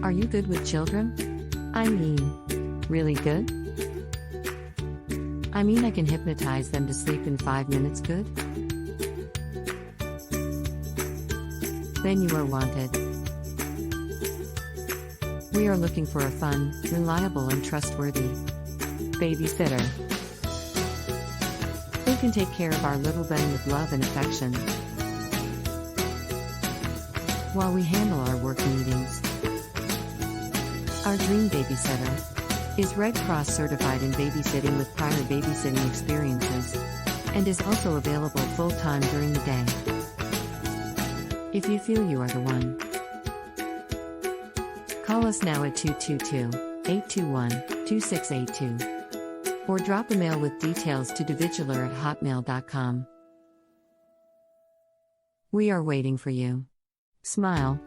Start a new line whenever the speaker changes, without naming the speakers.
Are you good with children? I mean, really good? I mean, I can hypnotize them to sleep in 5 minutes, good? Then you are wanted. We are looking for a fun, reliable and trustworthy babysitter who can take care of our little Ben with love and affection while we handle our work meetings. Our dream babysitter is Red Cross certified in babysitting with prior babysitting experiences and is also available full-time during the day. If you feel you are the one, call us now at 222-821-2682 or drop a mail with details to dividular@hotmail.com. We are waiting for you. Smile.